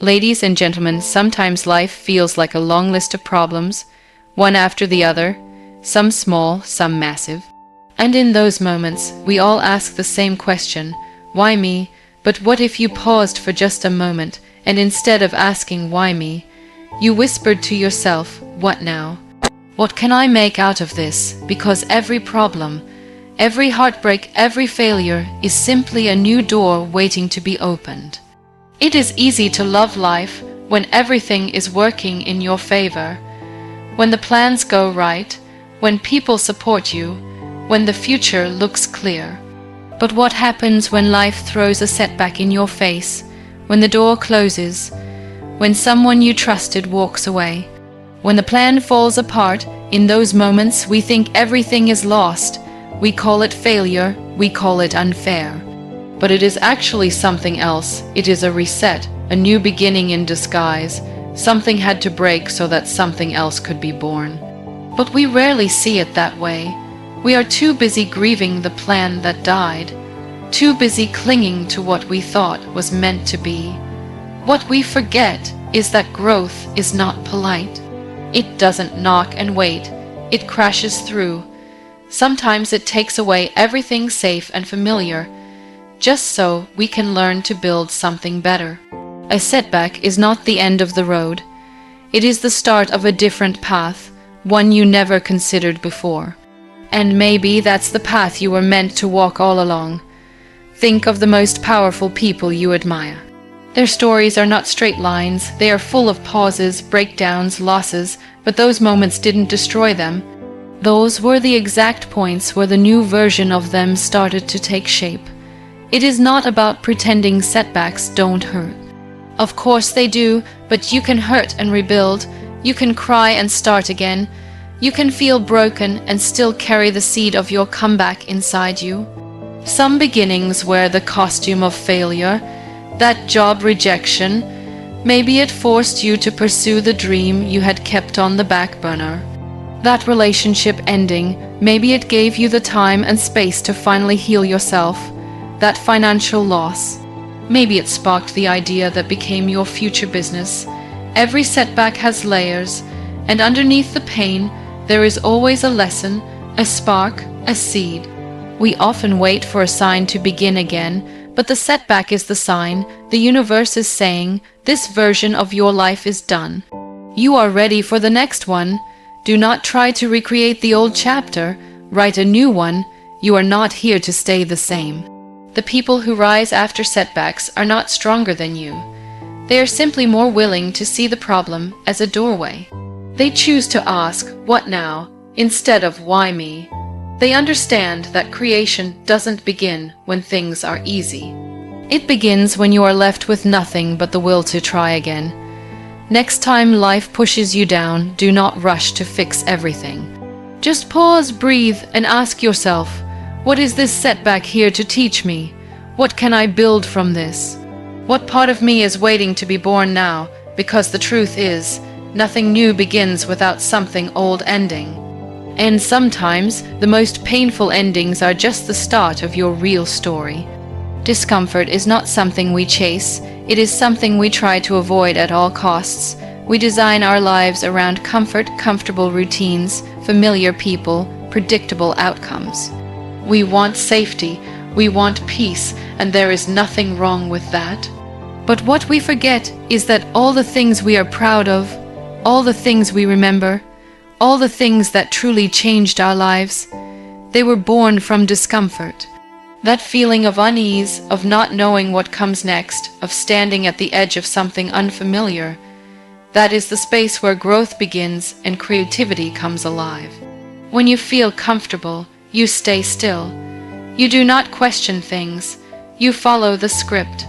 Ladies and gentlemen, sometimes life feels like a long list of problems, one after the other, some small, some massive. And in those moments, we all ask the same question, why me? But what if you paused for just a moment, and instead of asking why me, you whispered to yourself, what now? What can I make out of this? Because every problem, every heartbreak, every failure is simply a new door waiting to be opened. It is easy to love life when everything is working in your favor, when the plans go right, when people support you, when the future looks clear. But what happens when life throws a setback in your face, when the door closes, when someone you trusted walks away? When the plan falls apart, in those moments we think everything is lost. We call it failure, we call it unfair. But it is actually something else. It is a reset, a new beginning in disguise. Something had to break so that something else could be born. But we rarely see it that way. We are too busy grieving the plan that died, too busy clinging to what we thought was meant to be. What we forget is that growth is not polite. It doesn't knock and wait, it crashes through. Sometimes it takes away everything safe and familiar, just so we can learn to build something better. A setback is not the end of the road. It is the start of a different path, one you never considered before. And maybe that's the path you were meant to walk all along. Think of the most powerful people you admire. Their stories are not straight lines, they are full of pauses, breakdowns, losses, but those moments didn't destroy them. Those were the exact points where the new version of them started to take shape. It is not about pretending setbacks don't hurt. Of course they do, but you can hurt and rebuild. You can cry and start again. You can feel broken and still carry the seed of your comeback inside you. Some beginnings wear the costume of failure, that job rejection. Maybe it forced you to pursue the dream you had kept on the back burner. That relationship ending, maybe it gave you the time and space to finally heal yourself. That financial loss, maybe it sparked the idea that became your future business. Every setback has layers, and underneath the pain, there is always a lesson, a spark, a seed. We often wait for a sign to begin again, but the setback is the sign. The universe is saying, this version of your life is done. You are ready for the next one. Do not try to recreate the old chapter. Write a new one. You are not here to stay the same. The people who rise after setbacks are not stronger than you. They are simply more willing to see the problem as a doorway. They choose to ask, what now, instead of why me? They understand that creation doesn't begin when things are easy. It begins when you are left with nothing but the will to try again. Next time life pushes you down, do not rush to fix everything. Just pause, breathe, and ask yourself, what is this setback here to teach me? What can I build from this? What part of me is waiting to be born now? Because the truth is, nothing new begins without something old ending. And sometimes, the most painful endings are just the start of your real story. Discomfort is not something we chase, it is something we try to avoid at all costs. We design our lives around comfort, comfortable routines, familiar people, predictable outcomes. We want safety, we want peace, and there is nothing wrong with that. But what we forget is that all the things we are proud of, all the things we remember, all the things that truly changed our lives, they were born from discomfort. That feeling of unease, of not knowing what comes next, of standing at the edge of something unfamiliar, that is the space where growth begins and creativity comes alive. When you feel comfortable, you stay still. You do not question things. You follow the script.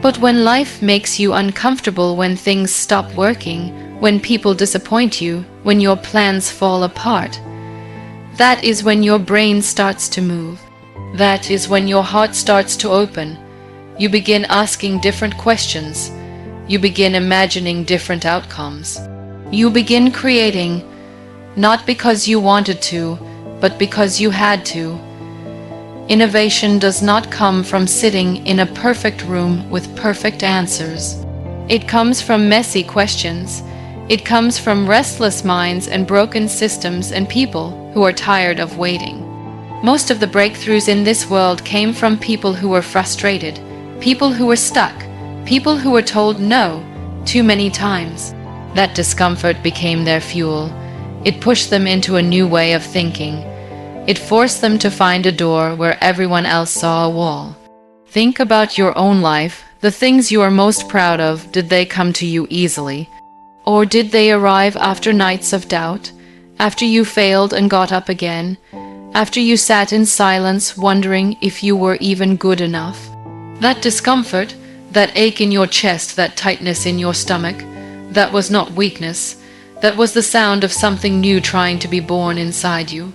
But when life makes you uncomfortable, when things stop working, when people disappoint you, when your plans fall apart, that is when your brain starts to move. That is when your heart starts to open. You begin asking different questions. You begin imagining different outcomes. You begin creating, not because you wanted to, but because you had to. Innovation does not come from sitting in a perfect room with perfect answers. It comes from messy questions. It comes from restless minds and broken systems and people who are tired of waiting. Most of the breakthroughs in this world came from people who were frustrated, people who were stuck, people who were told no too many times. That discomfort became their fuel. It pushed them into a new way of thinking. It forced them to find a door where everyone else saw a wall. Think about your own life. The things you are most proud of, did they come to you easily? Or did they arrive after nights of doubt, after you failed and got up again, after you sat in silence wondering if you were even good enough? That discomfort, that ache in your chest, that tightness in your stomach, that was not weakness. That was the sound of something new trying to be born inside you.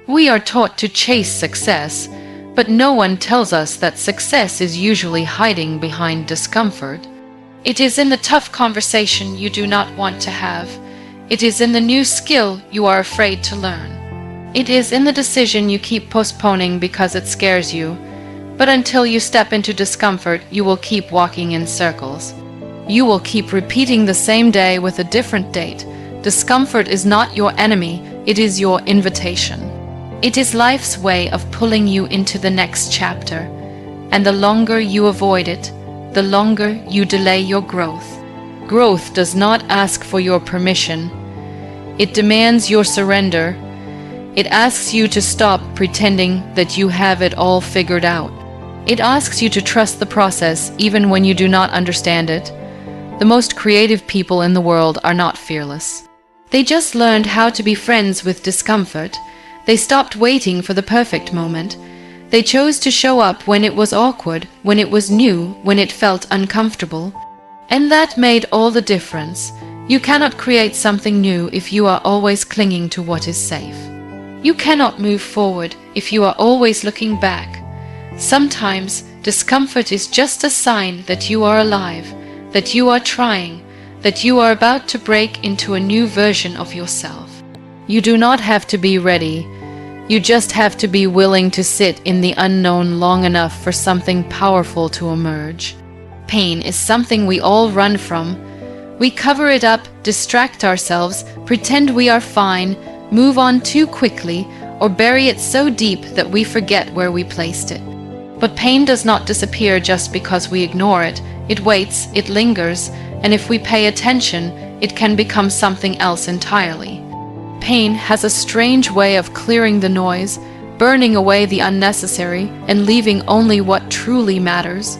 We are taught to chase success, but no one tells us that success is usually hiding behind discomfort. It is in the tough conversation you do not want to have. It is in the new skill you are afraid to learn. It is in the decision you keep postponing because it scares you. But until you step into discomfort, you will keep walking in circles. You will keep repeating the same day with a different date. Discomfort is not your enemy, it is your invitation. It is life's way of pulling you into the next chapter. And the longer you avoid it, the longer you delay your growth. Growth does not ask for your permission. It demands your surrender. It asks you to stop pretending that you have it all figured out. It asks you to trust the process even when you do not understand it. The most creative people in the world are not fearless. They just learned how to be friends with discomfort. They stopped waiting for the perfect moment. They chose to show up when it was awkward, when it was new, when it felt uncomfortable. And that made all the difference. You cannot create something new if you are always clinging to what is safe. You cannot move forward if you are always looking back. Sometimes discomfort is just a sign that you are alive, that you are trying, that you are about to break into a new version of yourself. You do not have to be ready. You just have to be willing to sit in the unknown long enough for something powerful to emerge. Pain is something we all run from. We cover it up, distract ourselves, pretend we are fine, move on too quickly, or bury it so deep that we forget where we placed it. But pain does not disappear just because we ignore it. It waits, it lingers, and if we pay attention, it can become something else entirely. Pain has a strange way of clearing the noise, burning away the unnecessary, and leaving only what truly matters.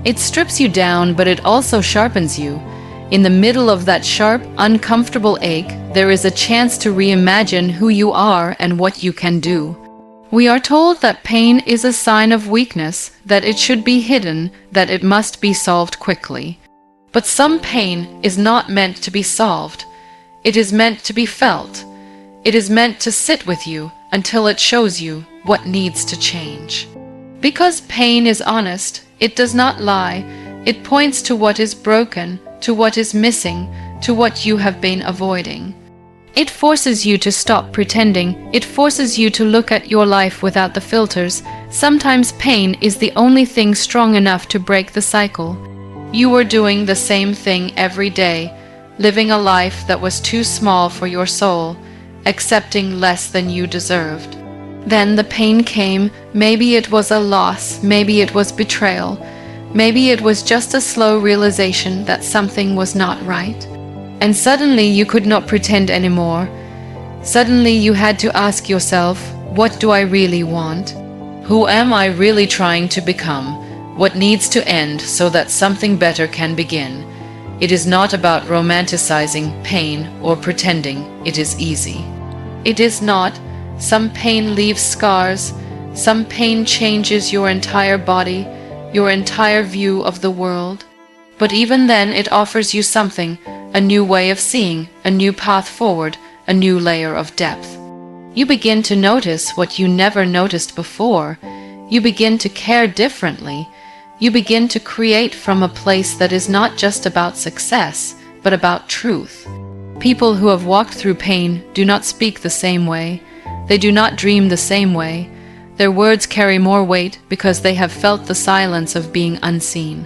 It strips you down, but it also sharpens you. In the middle of that sharp, uncomfortable ache, there is a chance to reimagine who you are and what you can do. We are told that pain is a sign of weakness, that it should be hidden, that it must be solved quickly. But some pain is not meant to be solved. It is meant to be felt. It is meant to sit with you until it shows you what needs to change. Because pain is honest, it does not lie. It points to what is broken, to what is missing, to what you have been avoiding. It forces you to stop pretending. It forces you to look at your life without the filters. Sometimes pain is the only thing strong enough to break the cycle. You were doing the same thing every day, living a life that was too small for your soul, accepting less than you deserved. Then the pain came. Maybe it was a loss, maybe it was betrayal, maybe it was just a slow realization that something was not right. And suddenly you could not pretend anymore. Suddenly you had to ask yourself, what do I really want? Who am I really trying to become? What needs to end so that something better can begin? It is not about romanticizing pain or pretending it is easy. It is not. Some pain leaves scars. Some pain changes your entire body, your entire view of the world. But even then it offers you something, a new way of seeing, a new path forward, a new layer of depth. You begin to notice what you never noticed before. You begin to care differently. You begin to create from a place that is not just about success, but about truth. People who have walked through pain do not speak the same way. They do not dream the same way. Their words carry more weight because they have felt the silence of being unseen.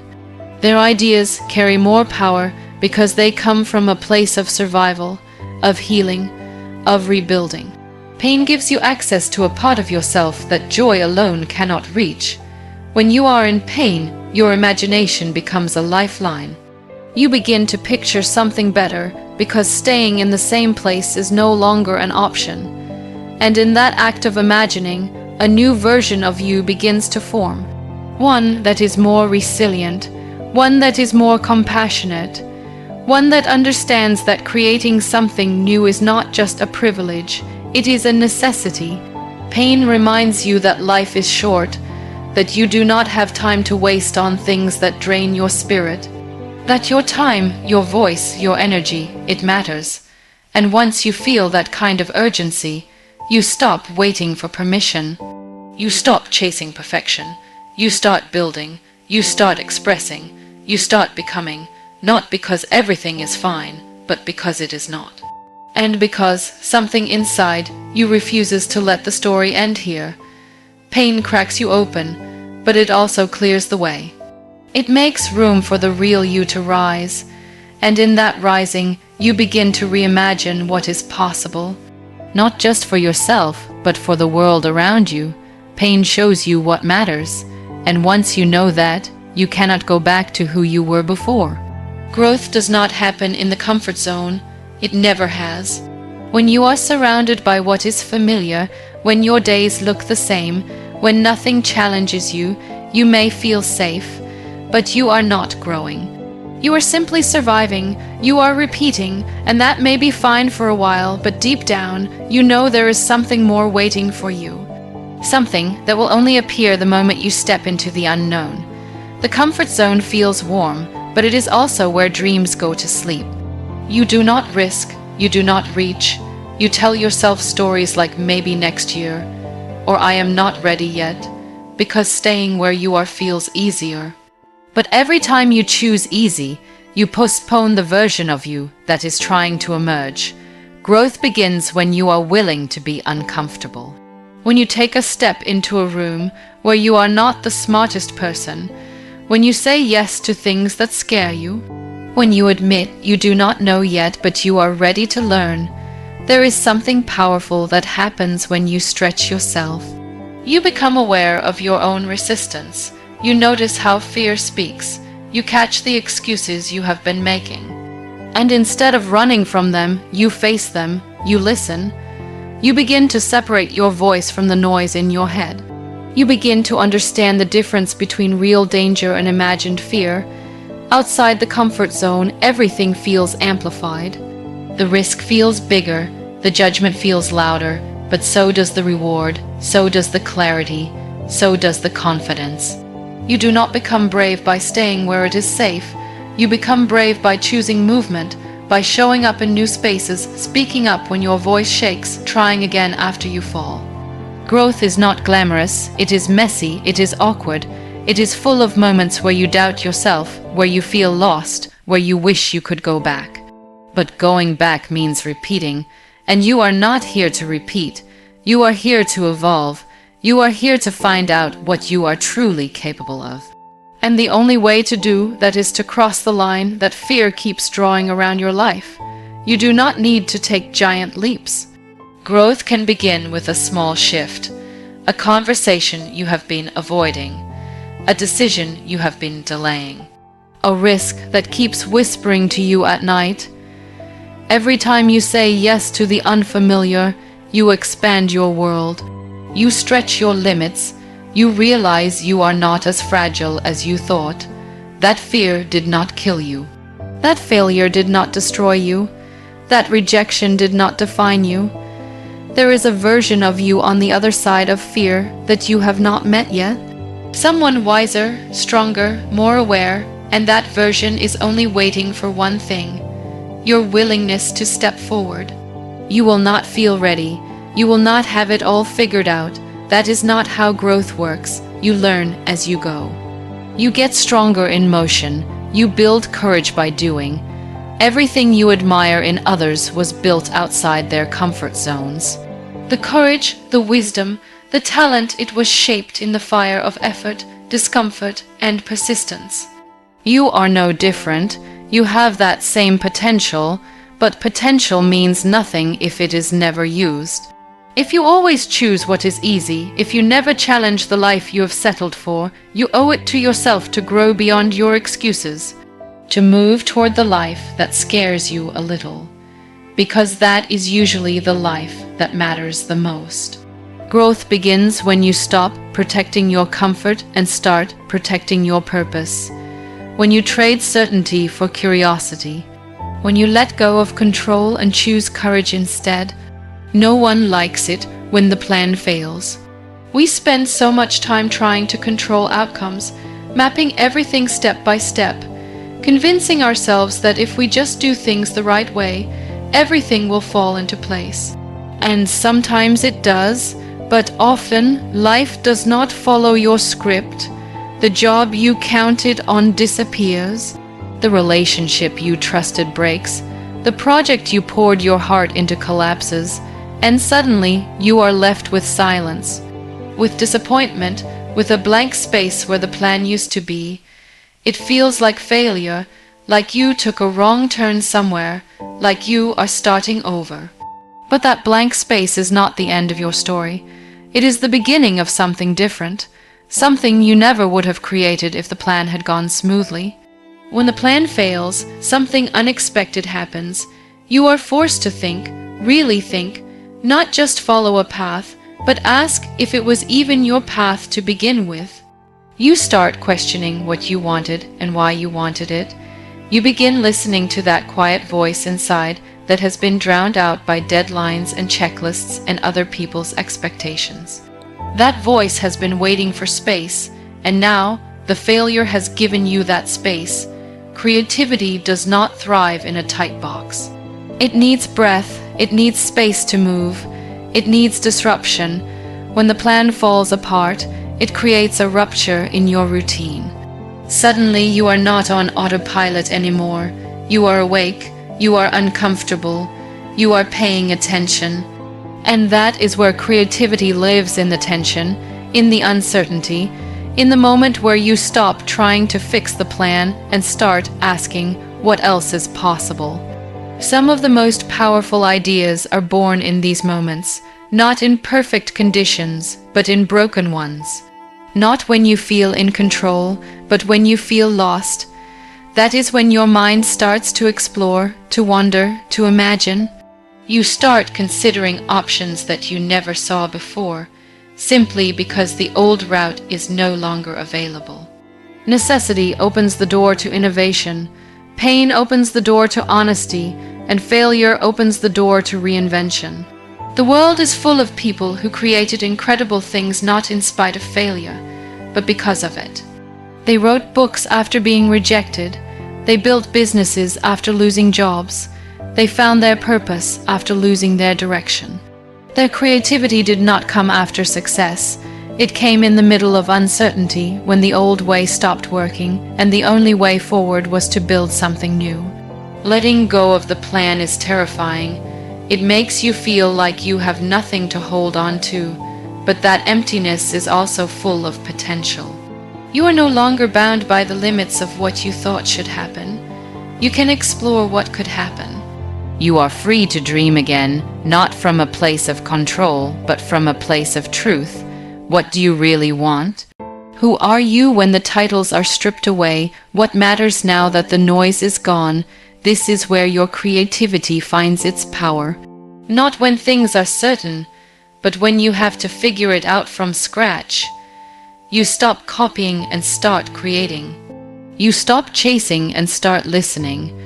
Their ideas carry more power because they come from a place of survival, of healing, of rebuilding. Pain gives you access to a part of yourself that joy alone cannot reach. When you are in pain, your imagination becomes a lifeline. You begin to picture something better because staying in the same place is no longer an option. And in that act of imagining, a new version of you begins to form. One that is more resilient, one that is more compassionate, one that understands that creating something new is not just a privilege, it is a necessity. Pain reminds you that life is short, that you do not have time to waste on things that drain your spirit, that your time, your voice, your energy, it matters. And once you feel that kind of urgency, you stop waiting for permission. You stop chasing perfection. You start building. You start expressing. You start becoming, not because everything is fine, but because it is not. And because something inside you refuses to let the story end here. Pain cracks you open, but it also clears the way. It makes room for the real you to rise, and in that rising, you begin to reimagine what is possible. Not just for yourself, but for the world around you. Pain shows you what matters, and once you know that, you cannot go back to who you were before. Growth does not happen in the comfort zone. It never has. When you are surrounded by what is familiar, when your days look the same, when nothing challenges you, you may feel safe, but you are not growing. You are simply surviving, you are repeating, and that may be fine for a while, but deep down, you know there is something more waiting for you. Something that will only appear the moment you step into the unknown. The comfort zone feels warm, but it is also where dreams go to sleep. You do not risk, you do not reach. You tell yourself stories like maybe next year, or I am not ready yet, because staying where you are feels easier. But every time you choose easy, you postpone the version of you that is trying to emerge. Growth begins when you are willing to be uncomfortable. When you take a step into a room where you are not the smartest person, when you say yes to things that scare you, when you admit you do not know yet but you are ready to learn, there is something powerful that happens when you stretch yourself. You become aware of your own resistance. You notice how fear speaks. You catch the excuses you have been making. And instead of running from them, you face them, you listen. You begin to separate your voice from the noise in your head. You begin to understand the difference between real danger and imagined fear. Outside the comfort zone, everything feels amplified. The risk feels bigger, the judgment feels louder, but so does the reward, so does the clarity, so does the confidence. You do not become brave by staying where it is safe. You become brave by choosing movement, by showing up in new spaces, speaking up when your voice shakes, trying again after you fall. Growth is not glamorous, it is messy, it is awkward, it is full of moments where you doubt yourself, where you feel lost, where you wish you could go back. But going back means repeating, and you are not here to repeat. You are here to evolve. You are here to find out what you are truly capable of. And the only way to do that is to cross the line that fear keeps drawing around your life. You do not need to take giant leaps. Growth can begin with a small shift, a conversation you have been avoiding, a decision you have been delaying, a risk that keeps whispering to you at night. Every time you say yes to the unfamiliar, you expand your world. You stretch your limits. You realize you are not as fragile as you thought. That fear did not kill you. That failure did not destroy you. That rejection did not define you. There is a version of you on the other side of fear that you have not met yet. Someone wiser, stronger, more aware, and that version is only waiting for one thing: your willingness to step forward. You will not feel ready. You will not have it all figured out. That is not how growth works. You learn as you go. You get stronger in motion. You build courage by doing. Everything you admire in others was built outside their comfort zones. The courage, the wisdom, the talent, it was shaped in the fire of effort, discomfort, and persistence. You are no different. You have that same potential, but potential means nothing if it is never used. If you always choose what is easy, if you never challenge the life you have settled for, you owe it to yourself to grow beyond your excuses, to move toward the life that scares you a little, because that is usually the life that matters the most. Growth begins when you stop protecting your comfort and start protecting your purpose. When you trade certainty for curiosity. When you let go of control and choose courage instead. No one likes it when the plan fails. We spend so much time trying to control outcomes, mapping everything step by step, convincing ourselves that if we just do things the right way, everything will fall into place. And sometimes it does, but often life does not follow your script. The job you counted on disappears. The relationship you trusted breaks. The project you poured your heart into collapses. And suddenly you are left with silence, with disappointment, with a blank space where the plan used to be. It feels like failure, like you took a wrong turn somewhere, like you are starting over. But that blank space is not the end of your story. It is the beginning of something different, something you never would have created if the plan had gone smoothly. When the plan fails, something unexpected happens. You are forced to think, really think, not just follow a path, but ask if it was even your path to begin with. You start questioning what you wanted and why you wanted it. You begin listening to that quiet voice inside that has been drowned out by deadlines and checklists and other people's expectations. That voice has been waiting for space, and now the failure has given you that space. Creativity does not thrive in a tight box. It needs breath, it needs space to move, it needs disruption. When the plan falls apart, it creates a rupture in your routine. Suddenly you are not on autopilot anymore. You are awake. You are uncomfortable. You are paying attention. And that is where creativity lives, in the tension, in the uncertainty, in the moment where you stop trying to fix the plan and start asking what else is possible. Some of the most powerful ideas are born in these moments, not in perfect conditions, but in broken ones. Not when you feel in control, but when you feel lost. That is when your mind starts to explore, to wonder, to imagine. You start considering options that you never saw before, simply because the old route is no longer available. Necessity opens the door to innovation, pain opens the door to honesty, and failure opens the door to reinvention. The world is full of people who created incredible things not in spite of failure, but because of it. They wrote books after being rejected. They built businesses after losing jobs. They found their purpose after losing their direction. Their creativity did not come after success. It came in the middle of uncertainty, when the old way stopped working, and the only way forward was to build something new. Letting go of the plan is terrifying. It makes you feel like you have nothing to hold on to, but that emptiness is also full of potential. You are no longer bound by the limits of what you thought should happen. You can explore what could happen. You are free to dream again, not from a place of control, but from a place of truth. What do you really want? Who are you when the titles are stripped away? What matters now that the noise is gone? This is where your creativity finds its power. Not when things are certain, but when you have to figure it out from scratch. You stop copying and start creating. You stop chasing and start listening.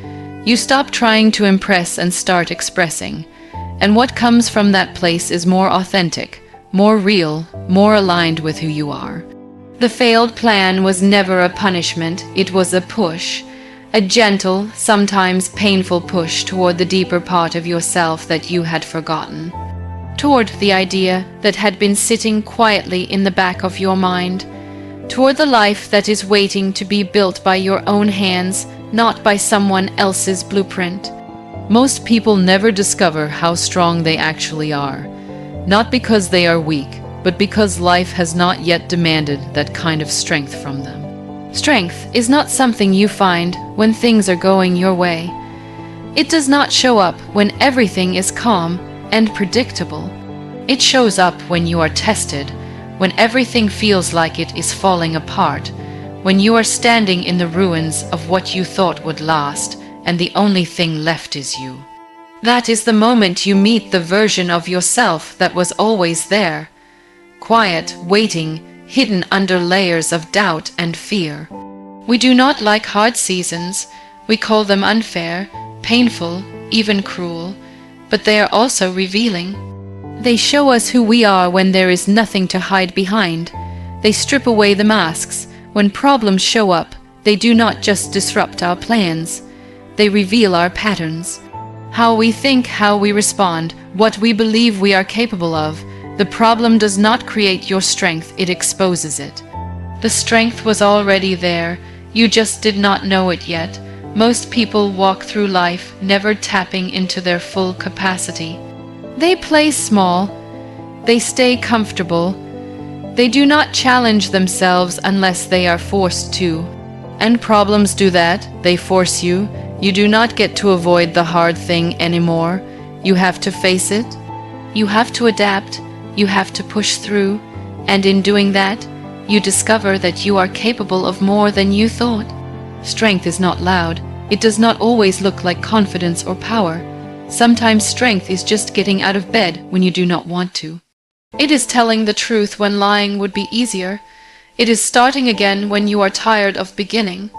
You stop trying to impress and start expressing. And what comes from that place is more authentic, more real, more aligned with who you are. The failed plan was never a punishment, it was a push. A gentle, sometimes painful push toward the deeper part of yourself that you had forgotten. Toward the idea that had been sitting quietly in the back of your mind. Toward the life that is waiting to be built by your own hands, not by someone else's blueprint. Most people never discover how strong they actually are. Not because they are weak, but because life has not yet demanded that kind of strength from them. Strength is not something you find when things are going your way. It does not show up when everything is calm and predictable. It shows up when you are tested, when everything feels like it is falling apart, when you are standing in the ruins of what you thought would last, and the only thing left is you. That is the moment you meet the version of yourself that was always there, quiet, waiting, hidden under layers of doubt and fear. We do not like hard seasons. We call them unfair, painful, even cruel, but they are also revealing. They show us who we are when there is nothing to hide behind. They strip away the masks. When problems show up, they do not just disrupt our plans. They reveal our patterns. How we think, how we respond, what we believe we are capable of. The problem does not create your strength, it exposes it. The strength was already there, you just did not know it yet. Most people walk through life never tapping into their full capacity. They play small, they stay comfortable, they do not challenge themselves unless they are forced to. And problems do that, they force you. You do not get to avoid the hard thing anymore. You have to face it, you have to adapt, you have to push through, and in doing that, you discover that you are capable of more than you thought. Strength is not loud. It does not always look like confidence or power. Sometimes strength is just getting out of bed when you do not want to. It is telling the truth when lying would be easier. It is starting again when you are tired of beginning.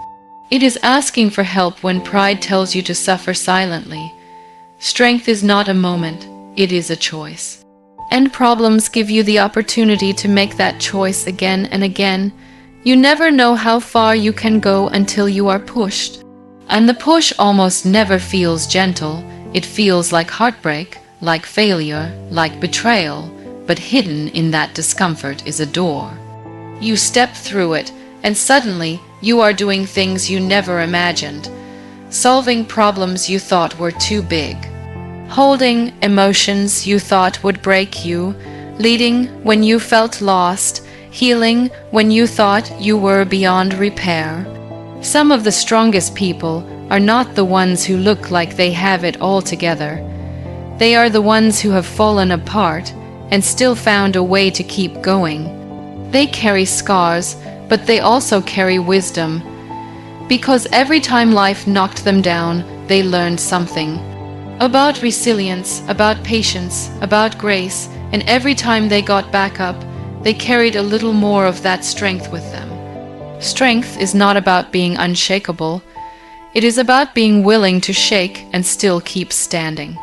It is asking for help when pride tells you to suffer silently. Strength is not a moment, it is a choice. And problems give you the opportunity to make that choice again and again. You never know how far you can go until you are pushed. And the push almost never feels gentle. It feels like heartbreak, like failure, like betrayal, but hidden in that discomfort is a door. You step through it, and suddenly you are doing things you never imagined, solving problems you thought were too big, holding emotions you thought would break you, leading when you felt lost, healing when you thought you were beyond repair. Some of the strongest people are not the ones who look like they have it all together. They are the ones who have fallen apart and still found a way to keep going. They carry scars, but they also carry wisdom. Because every time life knocked them down, they learned something. About resilience, about patience, about grace, and every time they got back up, they carried a little more of that strength with them. Strength is not about being unshakable. It is about being willing to shake and still keep standing.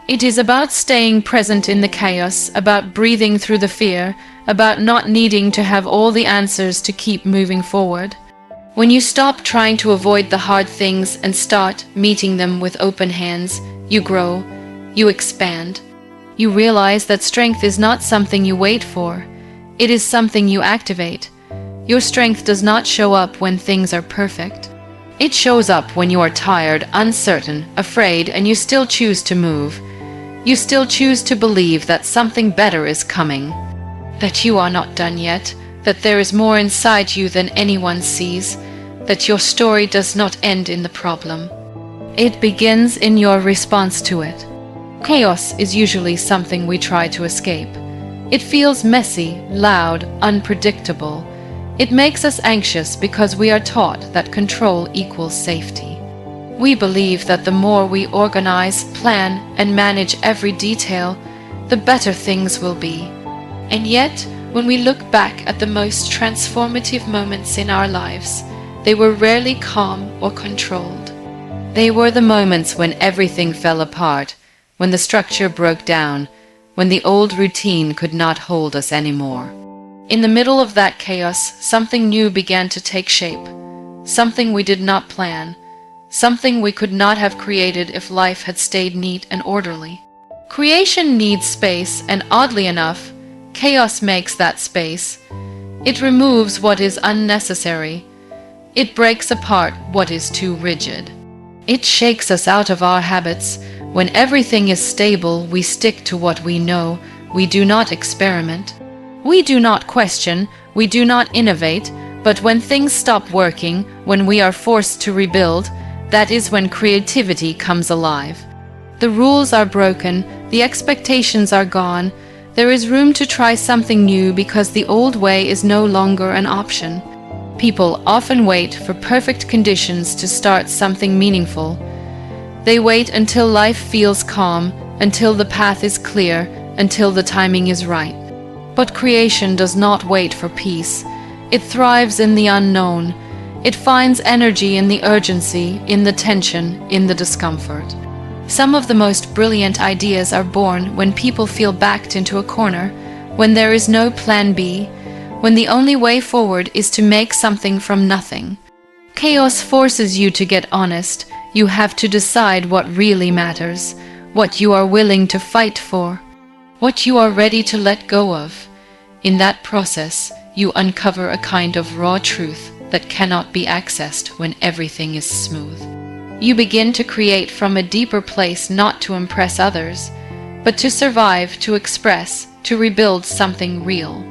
It is about staying present in the chaos, about breathing through the fear, about not needing to have all the answers to keep moving forward. When you stop trying to avoid the hard things and start meeting them with open hands, you grow, you expand. You realize that strength is not something you wait for. It is something you activate. Your strength does not show up when things are perfect. It shows up when you are tired, uncertain, afraid, and you still choose to move. You still choose to believe that something better is coming, that you are not done yet, that there is more inside you than anyone sees, that your story does not end in the problem. It begins in your response to it. Chaos is usually something we try to escape. It feels messy, loud, unpredictable. It makes us anxious because we are taught that control equals safety. We believe that the more we organize, plan, and manage every detail, the better things will be. And yet, when we look back at the most transformative moments in our lives, they were rarely calm or controlled. They were the moments when everything fell apart, when the structure broke down, when the old routine could not hold us anymore. In the middle of that chaos, something new began to take shape, something we did not plan, something we could not have created if life had stayed neat and orderly. Creation needs space, and oddly enough, chaos makes that space. It removes what is unnecessary. It breaks apart what is too rigid. It shakes us out of our habits. When everything is stable, we stick to what we know. We do not experiment. We do not question. We do not innovate. But when things stop working, when we are forced to rebuild, that is when creativity comes alive. The rules are broken, the expectations are gone, there is room to try something new because the old way is no longer an option. People often wait for perfect conditions to start something meaningful. They wait until life feels calm, until the path is clear, until the timing is right. But creation does not wait for peace. It thrives in the unknown. It finds energy in the urgency, in the tension, in the discomfort. Some of the most brilliant ideas are born when people feel backed into a corner, when there is no plan B, when the only way forward is to make something from nothing. Chaos forces you to get honest. You have to decide what really matters, what you are willing to fight for, what you are ready to let go of. In that process, you uncover a kind of raw truth that cannot be accessed when everything is smooth. You begin to create from a deeper place, not to impress others, but to survive, to express, to rebuild something real.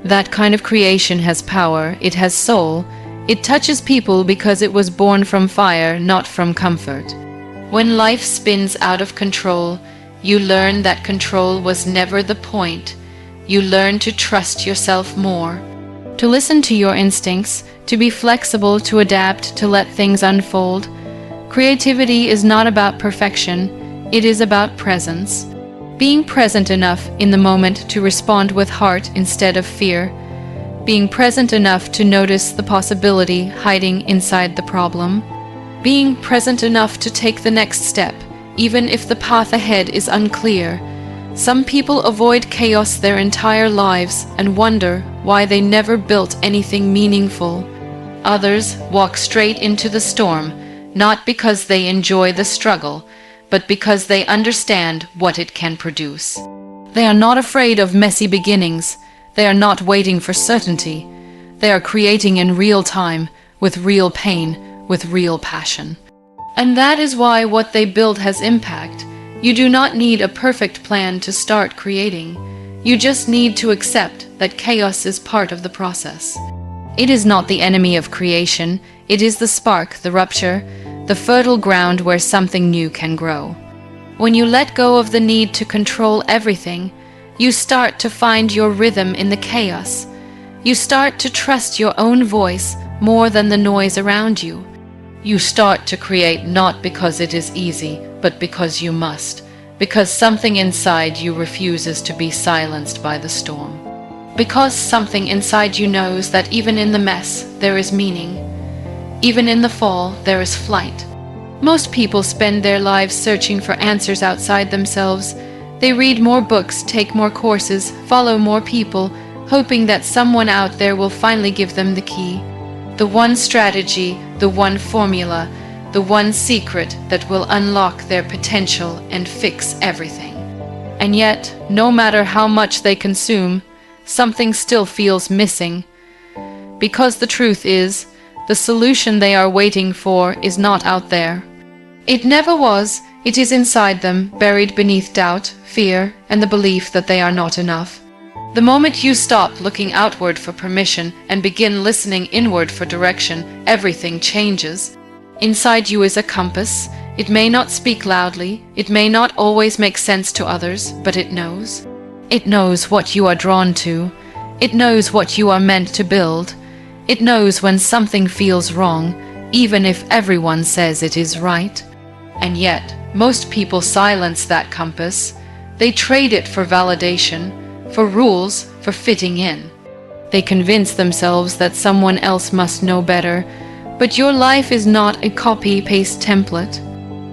That kind of creation has power, it has soul, it touches people because it was born from fire, not from comfort. When life spins out of control, you learn that control was never the point. You learn to trust yourself more, to listen to your instincts, to be flexible, to adapt, to let things unfold. Creativity is not about perfection, it is about presence. Being present enough in the moment to respond with heart instead of fear. Being present enough to notice the possibility hiding inside the problem. Being present enough to take the next step, even if the path ahead is unclear. Some people avoid chaos their entire lives and wonder why they never built anything meaningful. Others walk straight into the storm, not because they enjoy the struggle, but because they understand what it can produce. They are not afraid of messy beginnings. They are not waiting for certainty. They are creating in real time, with real pain, with real passion. And that is why what they build has impact. You do not need a perfect plan to start creating. You just need to accept that chaos is part of the process. It is not the enemy of creation. It is the spark, the rupture, the fertile ground where something new can grow. When you let go of the need to control everything, you start to find your rhythm in the chaos. You start to trust your own voice more than the noise around you. You start to create not because it is easy, but because you must, because something inside you refuses to be silenced by the storm. Because something inside you knows that even in the mess there is meaning. Even in the fall there is flight. Most people spend their lives searching for answers outside themselves. They read more books, take more courses, follow more people, hoping that someone out there will finally give them the key. The one strategy, the one formula, the one secret that will unlock their potential and fix everything. And yet, no matter how much they consume, something still feels missing. Because the truth is, the solution they are waiting for is not out there. It never was. It is inside them, buried beneath doubt, fear, and the belief that they are not enough. The moment you stop looking outward for permission and begin listening inward for direction, everything changes. Inside you is a compass. It may not speak loudly, it may not always make sense to others, but it knows. It knows what you are drawn to. It knows what you are meant to build. It knows when something feels wrong, even if everyone says it is right. And yet, most people silence that compass. They trade it for validation, for rules, for fitting in. They convince themselves that someone else must know better, but your life is not a copy-paste template.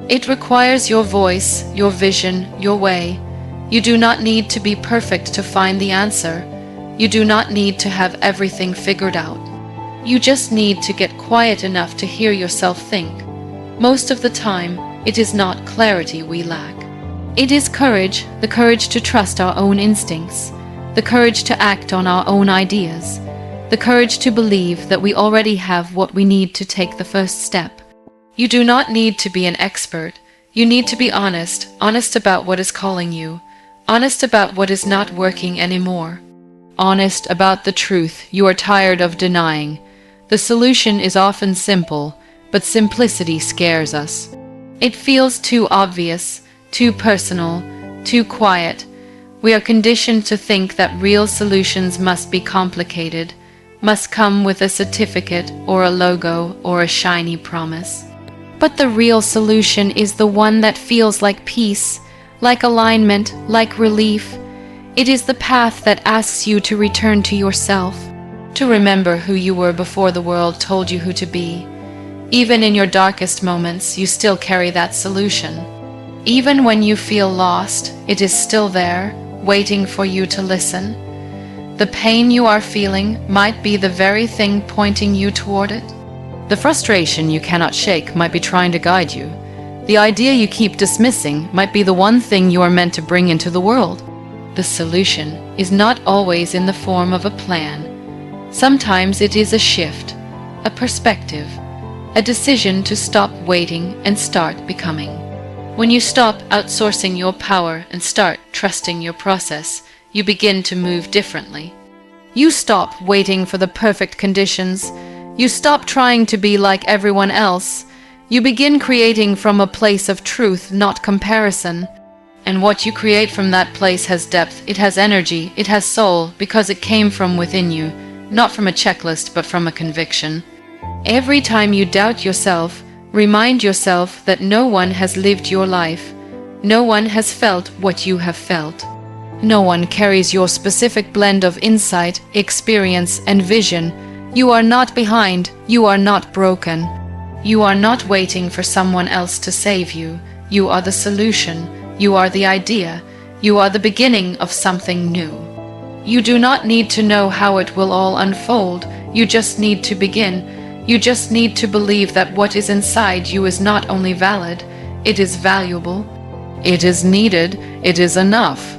It requires your voice, your vision, your way. You do not need to be perfect to find the answer. You do not need to have everything figured out. You just need to get quiet enough to hear yourself think. Most of the time, it is not clarity we lack. It is courage, the courage to trust our own instincts, the courage to act on our own ideas, the courage to believe that we already have what we need to take the first step. You do not need to be an expert. You need to be honest, honest about what is calling you, honest about what is not working anymore, honest about the truth you are tired of denying, The solution is often simple, but simplicity scares us. It feels too obvious, too personal, too quiet. We are conditioned to think that real solutions must be complicated, must come with a certificate or a logo or a shiny promise. But the real solution is the one that feels like peace, like alignment, like relief. It is the path that asks you to return to yourself, to remember who you were before the world told you who to be. Even in your darkest moments, you still carry that solution. Even when you feel lost, it is still there, waiting for you to listen. The pain you are feeling might be the very thing pointing you toward it. The frustration you cannot shake might be trying to guide you. The idea you keep dismissing might be the one thing you are meant to bring into the world. The solution is not always in the form of a plan. Sometimes it is a shift, a perspective, a decision to stop waiting and start becoming. When you stop outsourcing your power and start trusting your process, you begin to move differently. You stop waiting for the perfect conditions. You stop trying to be like everyone else. You begin creating from a place of truth, not comparison. And what you create from that place has depth, it has energy, it has soul, because it came from within you, not from a checklist, but from a conviction. Every time you doubt yourself, remind yourself that no one has lived your life. No one has felt what you have felt. No one carries your specific blend of insight, experience, and vision. You are not behind. You are not broken. You are not waiting for someone else to save you. You are the solution. You are the idea. You are the beginning of something new. You do not need to know how it will all unfold. You just need to begin. You just need to believe that what is inside you is not only valid, it is valuable, it is needed, it is enough.